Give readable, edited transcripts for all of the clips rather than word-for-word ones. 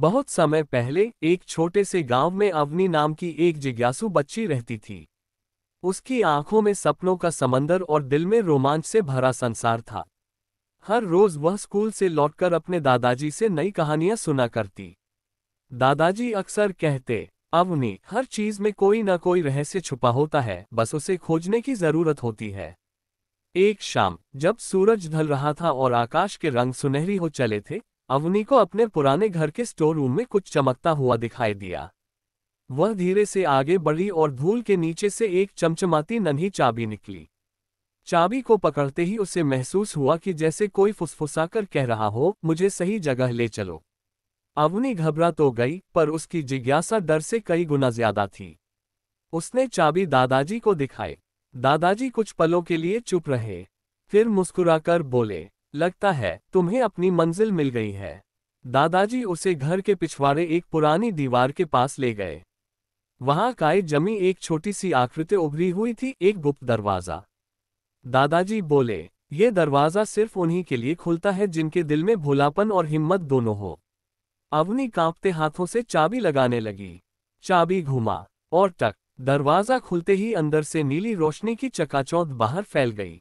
बहुत समय पहले एक छोटे से गांव में अवनी नाम की एक जिज्ञासु बच्ची रहती थी। उसकी आंखों में सपनों का समंदर और दिल में रोमांच से भरा संसार था। हर रोज वह स्कूल से लौटकर अपने दादाजी से नई कहानियां सुना करती। दादाजी अक्सर कहते, अवनी, हर चीज में कोई न कोई रहस्य छुपा होता है, बस उसे खोजने की जरूरत होती है। एक शाम जब सूरज ढल रहा था और आकाश के रंग सुनहरी हो चले थे, अवनी को अपने पुराने घर के स्टोर रूम में कुछ चमकता हुआ दिखाई दिया। वह धीरे से आगे बढ़ी और धूल के नीचे से एक चमचमाती नन्ही चाबी निकली। चाबी को पकड़ते ही उसे महसूस हुआ कि जैसे कोई फुसफुसाकर कह रहा हो, मुझे सही जगह ले चलो। अवनी घबरा तो गई, पर उसकी जिज्ञासा डर से कई गुना ज्यादा थी। उसने चाबी दादाजी को दिखाई। दादाजी कुछ पलों के लिए चुप रहे, फिर मुस्कुराकर बोले, लगता है तुम्हें अपनी मंजिल मिल गई है। दादाजी उसे घर के पिछवाड़े एक पुरानी दीवार के पास ले गए। वहां काई जमी एक छोटी सी आकृति उभरी हुई थी, एक गुप्त दरवाजा। दादाजी बोले, ये दरवाजा सिर्फ उन्हीं के लिए खुलता है जिनके दिल में भोलापन और हिम्मत दोनों हो। अवनी कांपते हाथों से चाबी लगाने लगी। चाबी घुमा और टक, दरवाजा खुलते ही अंदर से नीली रोशनी की चकाचौंध बाहर फैल गई।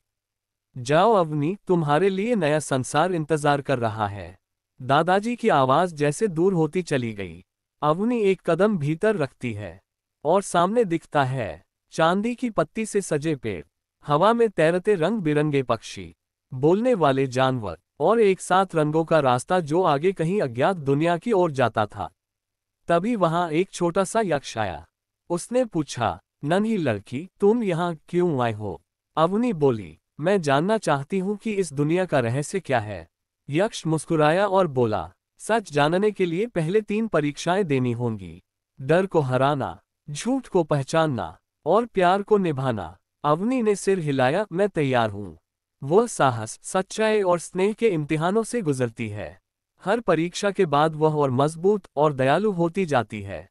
जाओ अवनी, तुम्हारे लिए नया संसार इंतजार कर रहा है। दादाजी की आवाज जैसे दूर होती चली गई। अवनी एक कदम भीतर रखती है और सामने दिखता है चांदी की पत्ती से सजे पेड़, हवा में तैरते रंग बिरंगे पक्षी, बोलने वाले जानवर और एक साथ रंगों का रास्ता जो आगे कहीं अज्ञात दुनिया की ओर जाता था। तभी वहां एक छोटा सा यक्ष आया। उसने पूछा, नन्ही लड़की, तुम यहाँ क्यों आए हो? अवनी बोली, मैं जानना चाहती हूँ कि इस दुनिया का रहस्य क्या है। यक्ष मुस्कुराया और बोला, सच जानने के लिए पहले 3 परीक्षाएं देनी होंगी। डर को हराना, झूठ को पहचानना और प्यार को निभाना। अवनी ने सिर हिलाया, मैं तैयार हूँ। वह साहस, सच्चाई और स्नेह के इम्तिहानों से गुजरती है। हर परीक्षा के बाद वह और मजबूत और दयालु होती जाती है।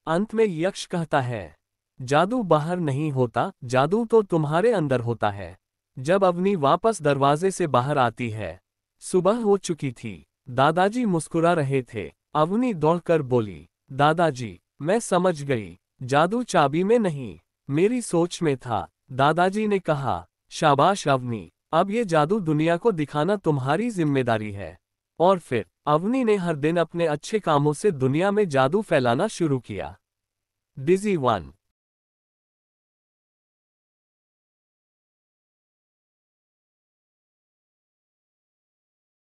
अंत में यक्ष कहता है, जादू बाहर नहीं होता, जादू तो तुम्हारे अंदर होता है। जब अवनी वापस दरवाजे से बाहर आती है, सुबह हो चुकी थी। दादाजी मुस्कुरा रहे थे। अवनी दौड़कर बोली, दादाजी, मैं समझ गई, जादू चाबी में नहीं, मेरी सोच में था। दादाजी ने कहा, शाबाश अवनी, अब ये जादू दुनिया को दिखाना तुम्हारी जिम्मेदारी है। और फिर अवनी ने हर दिन अपने अच्छे कामों से दुनिया में जादू फैलाना शुरू किया। डिजी 1।